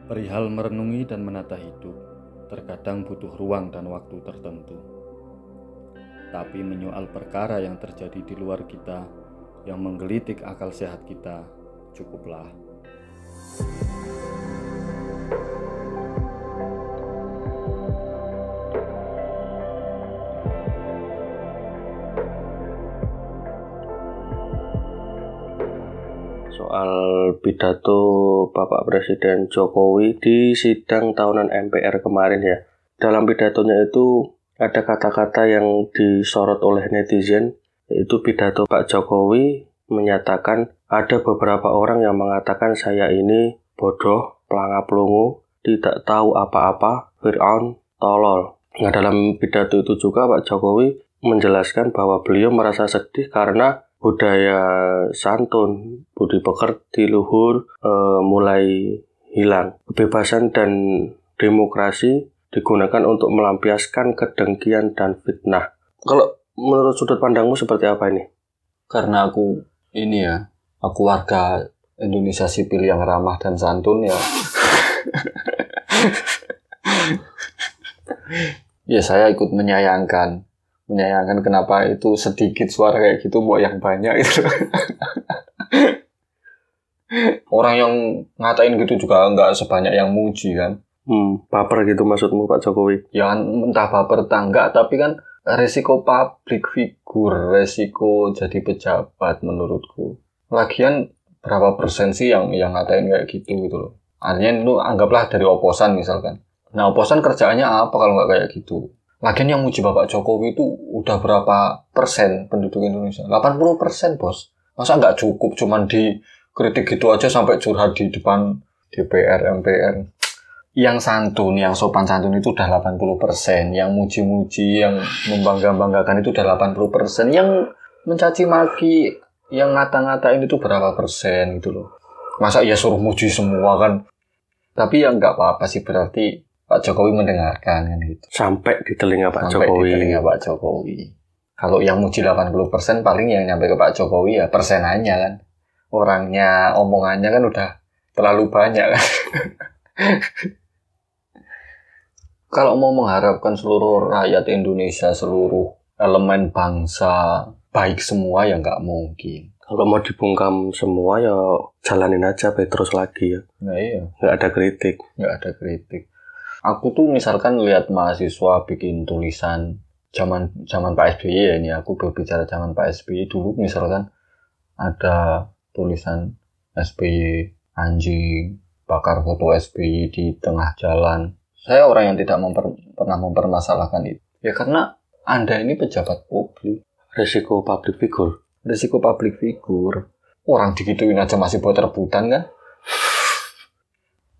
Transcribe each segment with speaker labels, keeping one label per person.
Speaker 1: Perihal merenungi dan menata hidup, terkadang butuh ruang dan waktu tertentu. Tapi menyoal perkara yang terjadi di luar kita, yang menggelitik akal sehat kita, cukuplah.
Speaker 2: Soal pidato Bapak Presiden Jokowi di sidang tahunan MPR kemarin ya. Dalam pidatonya itu ada kata-kata yang disorot oleh netizen, yaitu pidato Pak Jokowi menyatakan ada beberapa orang yang mengatakan saya ini bodoh, pelanga-pelungu, tidak tahu apa-apa, Fir'aun, tolol. Nah, dalam pidato itu juga Pak Jokowi menjelaskan bahwa beliau merasa sedih karena budaya santun, budi pekerti, luhur mulai hilang. Kebebasan dan demokrasi digunakan untuk melampiaskan kedengkian dan fitnah. Kalau menurut sudut pandangmu seperti apa ini?
Speaker 3: Karena aku warga Indonesia sipil yang ramah dan santun ya. Ya saya ikut menyayangkan kenapa itu sedikit suara kayak gitu mau yang banyak itu. Orang yang ngatain gitu juga nggak sebanyak yang muji kan.
Speaker 2: Baper gitu maksudmu Pak Jokowi?
Speaker 3: Ya entah baper enggak, tapi kan resiko public figure, resiko jadi pejabat menurutku. Lagian berapa persen sih yang ngatain kayak gitu loh. Artinya itu anggaplah dari oposan misalkan. Nah oposan kerjaannya apa kalau nggak kayak gitu? Lagian yang muji Bapak Jokowi itu udah berapa persen penduduk Indonesia? 80% bos. Masa nggak cukup cuman dikritik gitu aja sampai curhat di depan DPR, MPR. Yang santun, yang sopan santun itu udah 80%. Yang muji-muji, yang membangga-banggakan itu udah 80%. Yang mencaci maki, yang ngata-ngatain itu berapa persen gitu loh. Masa ya suruh muji semua kan? Tapi ya nggak apa-apa sih, berarti Pak Jokowi mendengarkan kan gitu.
Speaker 2: Sampai di telinga Pak Jokowi.
Speaker 3: Sampai di telinga Pak Jokowi. Kalau yang muji 80% paling yang nyampe ke Pak Jokowi ya persenannya kan. Orangnya, omongannya kan udah terlalu banyak kan. Kalau mau mengharapkan seluruh rakyat Indonesia, seluruh elemen bangsa baik semua ya nggak mungkin.
Speaker 2: Kalau mau dibungkam semua ya jalanin aja Petrus lagi ya.
Speaker 3: Nah iya.
Speaker 2: Nggak ada kritik.
Speaker 3: Aku tuh misalkan lihat mahasiswa bikin tulisan zaman Pak SBY ya, ini aku berbicara zaman Pak SBY dulu, misalkan ada tulisan SBY anjing, bakar foto SBY di tengah jalan. Saya orang yang tidak pernah mempermasalahkan itu. Ya karena Anda ini pejabat publik.
Speaker 2: Risiko public figure.
Speaker 3: Orang digituin aja masih buat rebutan kan?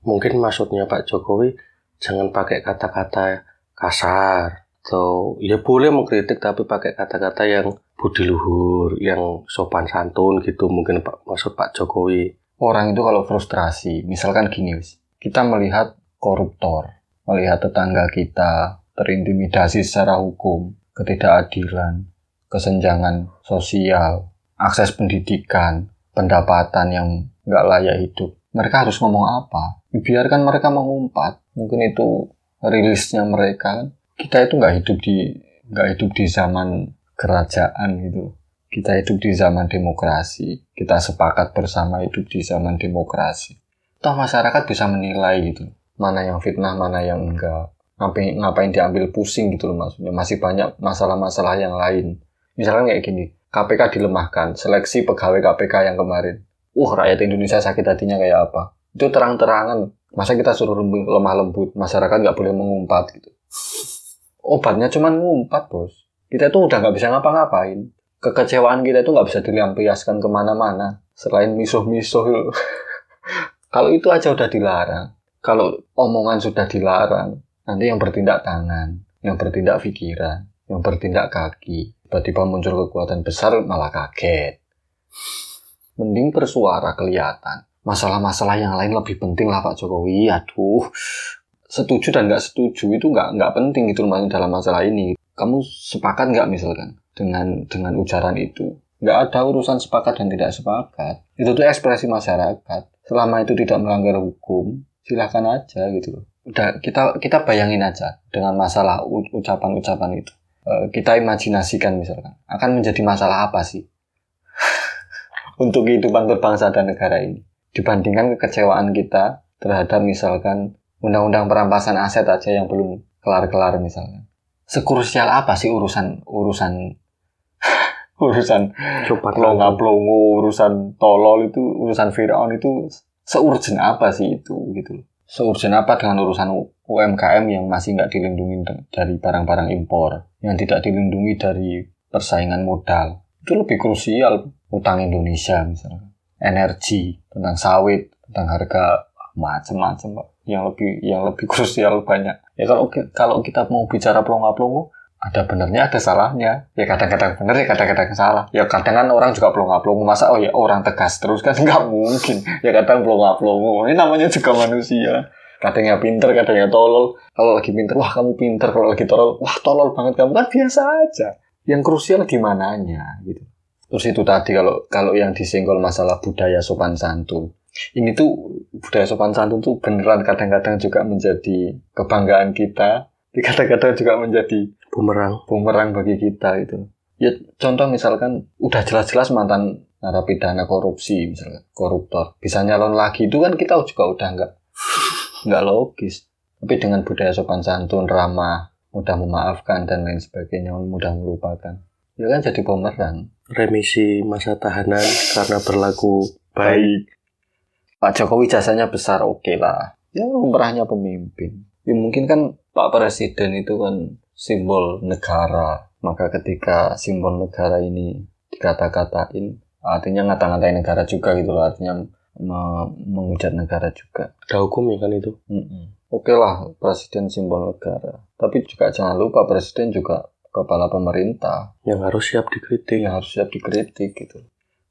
Speaker 2: Mungkin maksudnya Pak Jokowi jangan pakai kata-kata kasar. Atau ya boleh mengkritik tapi pakai kata-kata yang budi luhur, yang sopan santun gitu. Mungkin maksud Pak Jokowi.
Speaker 3: Orang itu kalau frustrasi, misalkan gini, kita melihat koruptor, melihat tetangga kita terintimidasi secara hukum, ketidakadilan, kesenjangan sosial, akses pendidikan, pendapatan yang nggak layak hidup. Mereka harus ngomong apa? Biarkan mereka mengumpat. Mungkin itu rilisnya mereka. Kita itu nggak hidup di zaman kerajaan gitu. Kita hidup di zaman demokrasi. Kita sepakat bersama hidup di zaman demokrasi. Toh masyarakat bisa menilai gitu. Mana yang fitnah, mana yang enggak. Ngapain diambil pusing gitu loh maksudnya. Masih banyak masalah-masalah yang lain. Misalkan kayak gini, KPK dilemahkan, seleksi pegawai KPK yang kemarin. Rakyat Indonesia sakit hatinya kayak apa? Itu terang-terangan. Masa kita suruh lemah lembut, masyarakat nggak boleh mengumpat gitu. Obatnya cuma ngumpat bos. Kita tuh udah nggak bisa ngapa-ngapain. Kekecewaan kita itu nggak bisa dilampiaskan kemana-mana. Selain misuh-misuh. Kalau itu aja udah dilarang. Kalau omongan sudah dilarang, nanti yang bertindak tangan, yang bertindak pikiran, yang bertindak kaki. Tiba-tiba muncul kekuatan besar malah kaget. Mending bersuara kelihatan. Masalah-masalah yang lain lebih penting lah Pak Jokowi. Aduh, setuju dan nggak setuju itu nggak penting gitu dalam masalah ini. Kamu sepakat nggak misalkan dengan ujaran itu? Nggak ada urusan sepakat dan tidak sepakat. Itu tuh ekspresi masyarakat. Selama itu tidak melanggar hukum, Silakan aja gitu loh. Udah kita bayangin aja dengan masalah ucapan-ucapan itu. Kita imajinasikan misalkan akan menjadi masalah apa sih untuk kehidupan berbangsa dan negara ini dibandingkan kekecewaan kita terhadap misalkan undang-undang perampasan aset aja yang belum kelar-kelar misalkan. Sekrusial apa sih urusan plonga-plongo, urusan tolol itu, urusan Firaun itu seurgen apa sih itu gitu. Seurgen apa dengan urusan UMKM yang masih nggak dilindungi dari barang-barang impor, yang tidak dilindungi dari persaingan modal. Itu lebih krusial. Utang Indonesia misalnya, energi, tentang sawit, tentang harga macam-macam, Pak. Yang lebih krusial banyak. Ya kalau kita mau bicara plonga-plongo, ada benernya, ada salahnya. Ya kadang-kadang bener, ya kadang-kadang salah. Ya kadang kan orang juga plonga-plongo. Masa orang tegas terus kan nggak mungkin. Ya kadang plonga-plongo. Ini namanya juga manusia. Kadangnya pinter, kadangnya tolol. Kalau lagi pinter, wah kamu pinter. Kalau lagi tolol, wah tolol banget kamu. Kan biasa aja. Yang krusial di mananya gitu. Terus itu tadi kalau yang disenggol masalah budaya sopan santun. Ini tuh budaya sopan santun tuh beneran kadang-kadang juga menjadi kebanggaan kita. Kadang-kadang juga menjadi bumerang bagi kita itu. Ya contoh misalkan udah jelas-jelas mantan narapidana korupsi misalkan, koruptor. Bisa nyalon lagi itu kan kita juga udah nggak logis. Tapi dengan budaya sopan santun, ramah, mudah memaafkan dan lain sebagainya, mudah melupakan. Ya kan jadi bumerang.
Speaker 2: Remisi masa tahanan karena berlaku baik.
Speaker 3: Pak Jokowi jasanya besar, oke lah. Ya pemerahnya pemimpin. Ya mungkin kan Pak Presiden itu kan simbol negara. Maka ketika simbol negara ini dikata-katain, artinya ngata-ngatain negara juga gitu loh. Artinya menghujat negara juga.
Speaker 2: Ada hukumnya kan itu.
Speaker 3: Oke lah, Presiden simbol negara. Tapi juga jangan lupa Presiden juga kepala pemerintah
Speaker 2: yang harus siap dikritik
Speaker 3: gitu.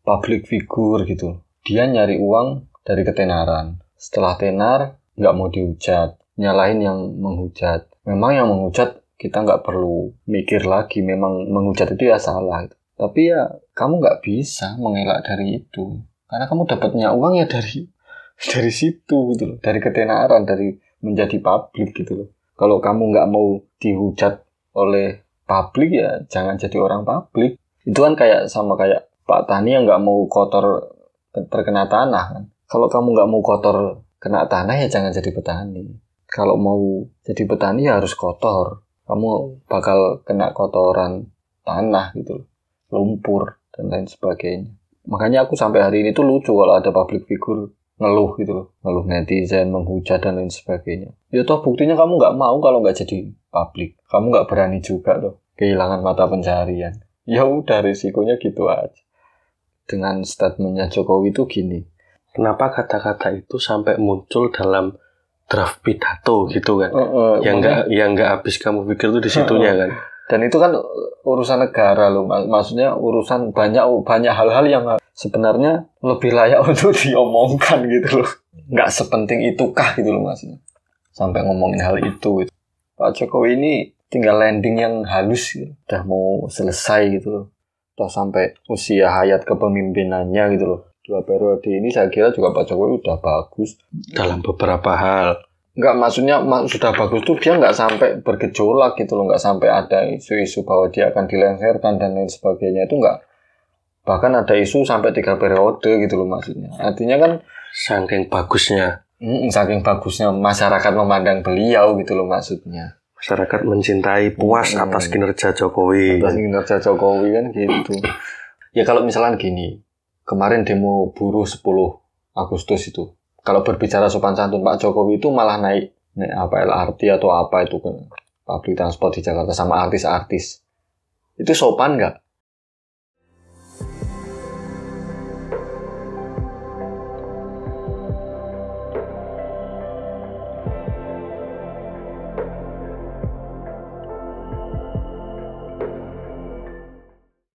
Speaker 3: Public figure gitu. Dia nyari uang dari ketenaran. Setelah tenar nggak mau dihujat, nyalahin yang menghujat. Memang yang menghujat kita nggak perlu mikir lagi. Memang menghujat itu ya salah. Gitu. Tapi ya kamu nggak bisa mengelak dari itu. Karena kamu dapatnya uang ya dari situ gitu loh. Dari ketenaran, dari menjadi publik gitu loh. Kalau kamu nggak mau dihujat oleh publik ya jangan jadi orang publik. Itu kan sama kayak Pak Tani yang nggak mau kotor terkena tanah kan. Kalau kamu nggak mau kotor kena tanah ya jangan jadi petani. Kalau mau jadi petani ya harus kotor. Kamu bakal kena kotoran tanah gitu loh. Lumpur dan lain sebagainya. Makanya aku sampai hari ini tuh lucu kalau ada public figure ngeluh gitu loh. Ngeluh netizen, menghujat dan lain sebagainya. Ya toh buktinya kamu nggak mau kalau nggak jadi publik. Kamu nggak berani juga loh. Kehilangan mata pencarian. Ya udah risikonya gitu aja. Dengan statementnya Jokowi itu gini.
Speaker 2: Kenapa kata-kata itu sampai muncul dalam draft pidato gitu kan? Yang nggak habis kamu pikir tuh di situnya kan?
Speaker 3: Dan itu kan urusan negara loh. Maksudnya urusan banyak hal-hal yang sebenarnya lebih layak untuk diomongkan gitu loh. Nggak sepenting itukah gitu loh maksudnya. Sampai ngomongin hal itu gitu. Pak Jokowi ini tinggal landing yang halus gitu. Udah mau selesai gitu loh. Udah sampai usia hayat kepemimpinannya gitu loh. 2 periode ini saya kira juga Pak Jokowi udah bagus.
Speaker 2: Dalam beberapa hal.
Speaker 3: Enggak, maksudnya sudah bagus tuh dia nggak sampai bergejolak gitu loh. Nggak sampai ada isu-isu bahwa dia akan dilengsarkan dan lain sebagainya. Itu nggak. Bahkan ada isu sampai 3 periode gitu loh maksudnya. Artinya kan
Speaker 2: saking bagusnya
Speaker 3: masyarakat memandang beliau gitu loh maksudnya.
Speaker 2: Masyarakat mencintai, puas atas kinerja Jokowi.
Speaker 3: Atas kinerja Jokowi kan gitu. Ya kalau misalnya gini, kemarin demo buruh 10 Agustus itu. Kalau berbicara sopan santun Pak Jokowi itu malah naik apa LRT atau apa itu kan public transport di Jakarta sama artis-artis. Itu sopan nggak?